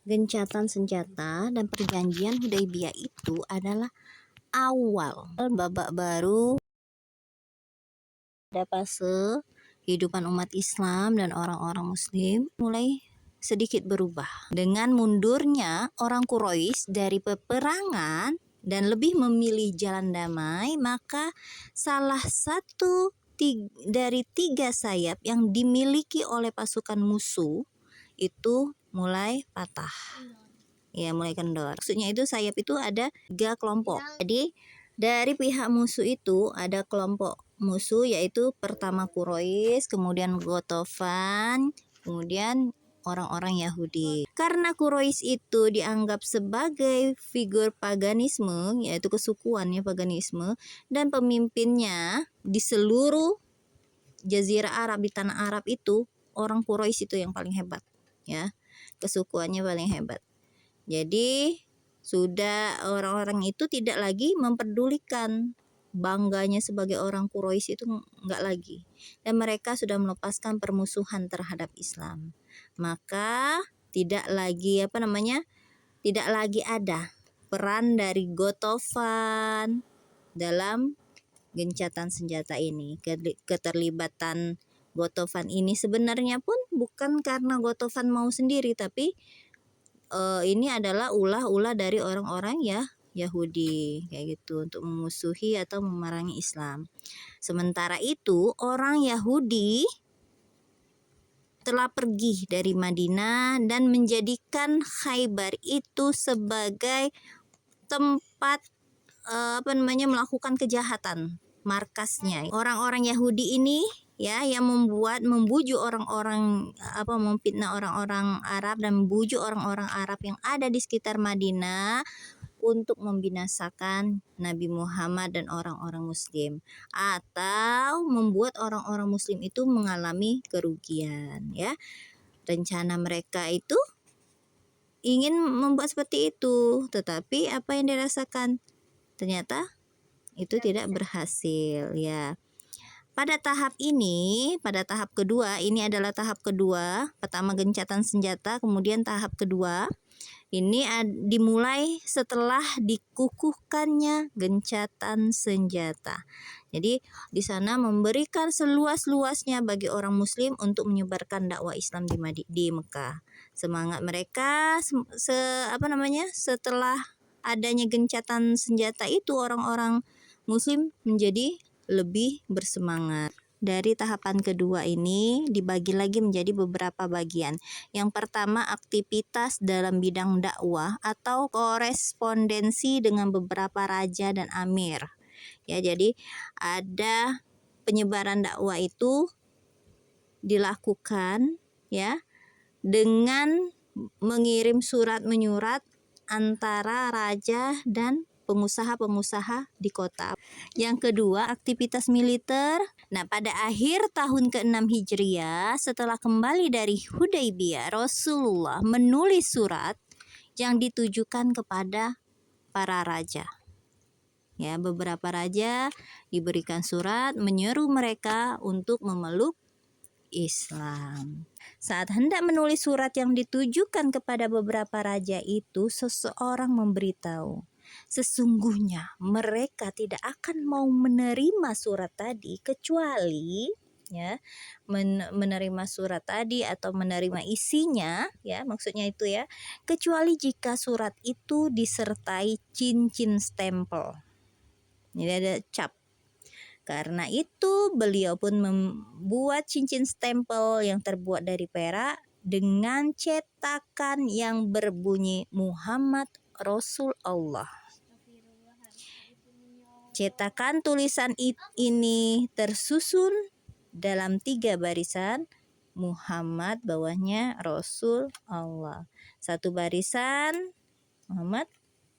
Gencatan senjata dan perjanjian Hudaybiyah itu adalah awal babak baru pada fase kehidupan umat Islam dan orang-orang Muslim mulai sedikit berubah. Dari mundurnya orang Quraisy dari peperangan dan lebih memilih jalan damai, maka salah satu dari 3 sayap yang dimiliki oleh pasukan musuh itu mulai patah. Ya, mulai kendor. Maksudnya itu sayap itu ada 3 kelompok. Jadi dari pihak musuh itu ada kelompok musuh yaitu pertama Quraisy, kemudian Ghatafan, kemudian orang-orang Yahudi. Karena Quraisy itu dianggap sebagai figur paganisme, yaitu kesukuan ya paganisme, dan pemimpinnya di seluruh Jazirah Arab, di tanah Arab itu orang Quraisy itu yang paling hebat ya. Kesukuannya paling hebat. Jadi sudah orang-orang itu tidak lagi memperdulikan bangganya sebagai orang Quraisy itu enggak lagi. Dan mereka sudah melepaskan permusuhan terhadap Islam. Maka tidak lagi tidak lagi ada peran dari Ghatafan dalam gencatan senjata ini. Keterlibatan Ghatafan ini sebenarnya pun bukan karena Ghatafan mau sendiri, tapi ini adalah ulah dari orang-orang Yahudi kayak gitu untuk memusuhi atau memerangi Islam. Sementara itu orang Yahudi telah pergi dari Madinah dan menjadikan Khaybar itu sebagai tempat melakukan kejahatan, markasnya. Orang-orang Yahudi ini ya yang membujuk orang-orang memfitnah orang-orang Arab dan membujuk orang-orang Arab yang ada di sekitar Madinah untuk membinasakan Nabi Muhammad dan orang-orang Muslim, atau membuat orang-orang Muslim itu mengalami kerugian ya. Rencana mereka itu ingin membuat seperti itu, tetapi apa yang dirasakan ternyata itu tidak berhasil ya. Pada tahap kedua, ini adalah tahap kedua. Pertama gencatan senjata, kemudian tahap kedua ini dimulai setelah dikukuhkannya gencatan senjata. Jadi di sana memberikan seluas-luasnya bagi orang Muslim untuk menyebarkan dakwah Islam di Mekah. Semangat mereka setelah adanya gencatan senjata itu orang-orang Muslim menjadi lebih bersemangat. Dari tahapan kedua ini dibagi lagi menjadi beberapa bagian. Yang pertama aktivitas dalam bidang dakwah atau korespondensi dengan beberapa raja dan amir. Ya, jadi ada penyebaran dakwah itu dilakukan ya dengan mengirim surat menyurat antara raja dan pengusaha-pengusaha di kota. Yang kedua, aktivitas militer. Nah, pada akhir tahun ke-6 Hijriah, setelah kembali dari Hudaybiyah, Rasulullah menulis surat yang ditujukan kepada para raja. Ya, beberapa raja diberikan surat menyeru mereka untuk memeluk Islam. Saat hendak menulis surat yang ditujukan kepada beberapa raja itu, seseorang memberitahu, sesungguhnya mereka tidak akan mau menerima surat tadi kecuali ya menerima surat tadi atau menerima isinya ya, maksudnya itu ya, kecuali jika surat itu disertai cincin stempel. Jadi ada cap. Karena itu beliau pun membuat cincin stempel yang terbuat dari perak dengan cetakan yang berbunyi Muhammad Rasul Allah. Cetakan tulisan ini tersusun dalam 3 barisan, Muhammad bawahnya Rasul Allah. 1 barisan Muhammad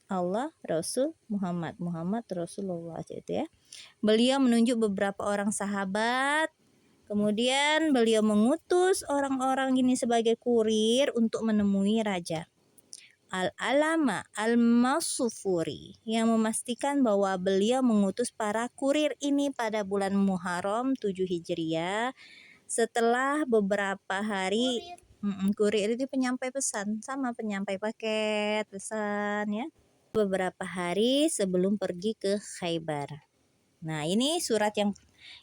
Allah Rasul Muhammad Rasulullah gitu ya. Beliau menunjuk beberapa orang sahabat, kemudian beliau mengutus orang-orang ini sebagai kurir untuk menemui raja. Al-Alama Al-Masufuri yang memastikan bahwa beliau mengutus para kurir ini pada bulan Muharram 7 Hijriah setelah beberapa hari Kurir itu penyampai pesan, sama penyampai paket pesan ya. Beberapa hari sebelum pergi ke Khaybar. Nah, ini surat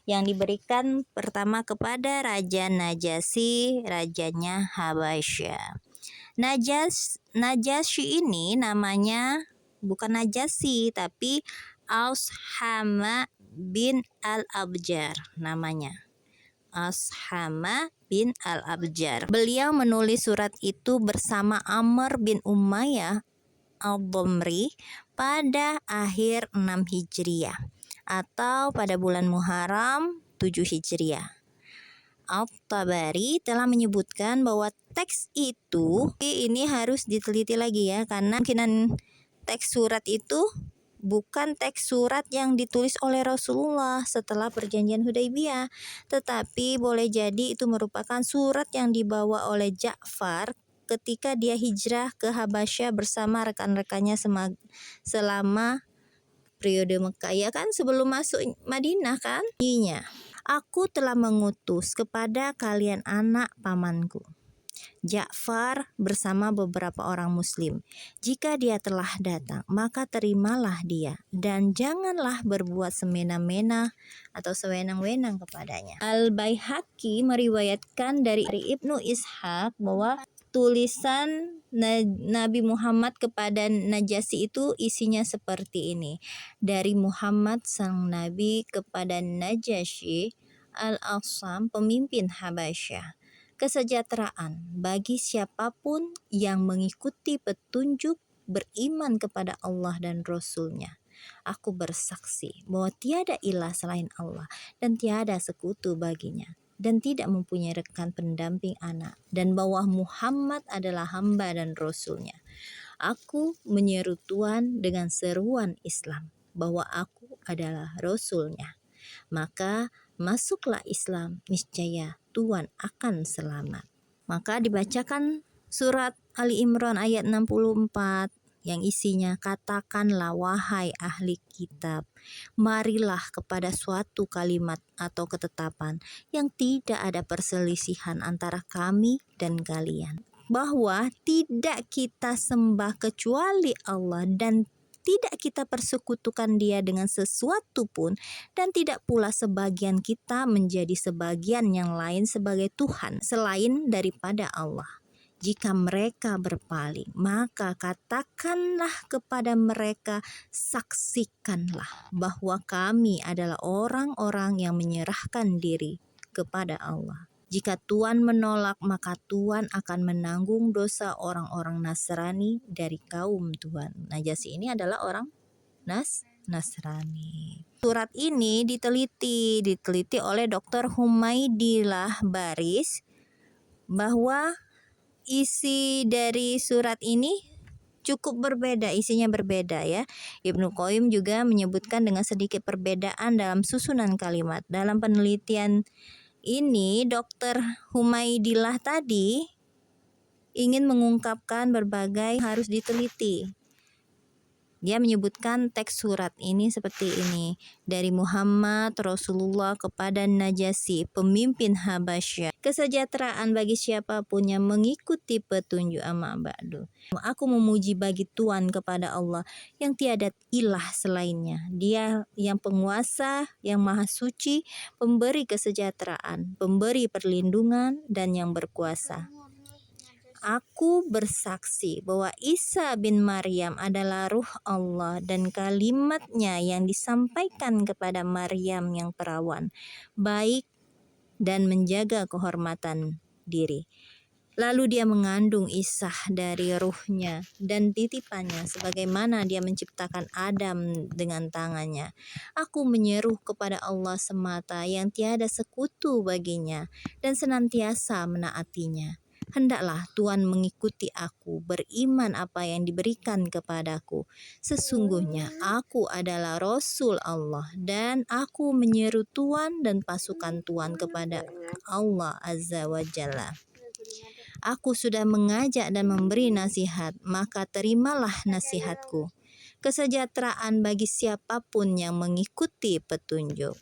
yang diberikan pertama kepada Raja Najasyi, rajanya Habasyah. Najasyi ini namanya bukan Najasyi tapi Ashama bin Al-Abjar namanya. Ashama bin Al-Abjar. Beliau menulis surat itu bersama Amr bin Umayyah Al-Dhamri pada akhir 6 Hijriah atau pada bulan Muharram 7 Hijriah. At-Tabari telah menyebutkan bahwa teks itu ini harus diteliti lagi ya, karena kemungkinan teks surat itu bukan teks surat yang ditulis oleh Rasulullah setelah perjanjian Hudaybiyah, tetapi boleh jadi itu merupakan surat yang dibawa oleh Ja'far ketika dia hijrah ke Habasyah bersama rekan-rekannya selama periode Mekah, ya kan, sebelum masuk Madinah kan. Aku telah mengutus kepada kalian anak pamanku Ja'far bersama beberapa orang muslim. Jika dia telah datang, maka terimalah dia dan janganlah berbuat semena-mena atau sewenang-wenang kepadanya. Al-Baihaqi meriwayatkan dari Ibnu Ishaq bahwa tulisan Nabi Muhammad kepada Najasyi itu isinya seperti ini. Dari Muhammad sang Nabi kepada Najasyi Al-Asam, pemimpin Habasyah. Kesejahteraan bagi siapapun yang mengikuti petunjuk beriman kepada Allah dan Rasul-Nya. Aku bersaksi bahwa tiada ilah selain Allah dan tiada sekutu baginya dan tidak mempunyai rekan pendamping anak, dan bahwa Muhammad adalah hamba dan Rasul-Nya. Aku menyeru Tuhan dengan seruan Islam bahwa aku adalah Rasul-Nya. Maka masuklah Islam, niscaya Tuhan akan selamat. Maka dibacakan surat Ali Imran ayat 64 yang isinya, katakanlah wahai ahli kitab, marilah kepada suatu kalimat atau ketetapan yang tidak ada perselisihan antara kami dan kalian, bahwa tidak kita sembah kecuali Allah dan tidak kita persekutukan dia dengan sesuatu pun, dan tidak pula sebagian kita menjadi sebagian yang lain sebagai Tuhan selain daripada Allah. Jika mereka berpaling, maka katakanlah kepada mereka, saksikanlah bahwa kami adalah orang-orang yang menyerahkan diri kepada Allah. Jika Tuhan menolak, maka Tuhan akan menanggung dosa orang-orang Nasrani dari kaum Tuhan. Najasyi ini adalah orang Nasrani. Surat ini diteliti oleh Dr. Humaidillah Baris, bahwa isi dari surat ini cukup berbeda, isinya berbeda ya. Ibnu Qayyim juga menyebutkan dengan sedikit perbedaan dalam susunan kalimat. Dalam penelitian ini, Dr. Humaidillah tadi ingin mengungkapkan berbagai harus diteliti. Dia menyebutkan teks surat ini seperti ini. Dari Muhammad Rasulullah kepada Najasyi, pemimpin Habasyah. Kesejahteraan bagi siapapun yang mengikuti petunjuk amma ba'du. Aku memuji bagi Tuhan kepada Allah yang tiada ilah selainnya. Dia yang penguasa, yang maha suci, pemberi kesejahteraan, pemberi perlindungan, dan yang berkuasa. Aku bersaksi bahwa Isa bin Maryam adalah ruh Allah dan kalimatnya yang disampaikan kepada Maryam yang perawan, baik dan menjaga kehormatan diri. Lalu dia mengandung Isa dari ruhnya dan titipannya, sebagaimana dia menciptakan Adam dengan tangannya. Aku menyeru kepada Allah semata yang tiada sekutu baginya dan senantiasa menaatinya. Hendaklah Tuhan mengikuti aku, beriman apa yang diberikan kepadaku. Sesungguhnya aku adalah Rasul Allah dan aku menyeru Tuhan dan pasukan Tuhan kepada Allah Azza wa Jalla. Aku sudah mengajak dan memberi nasihat, maka terimalah nasihatku. Kesejahteraan bagi siapapun yang mengikuti petunjuk.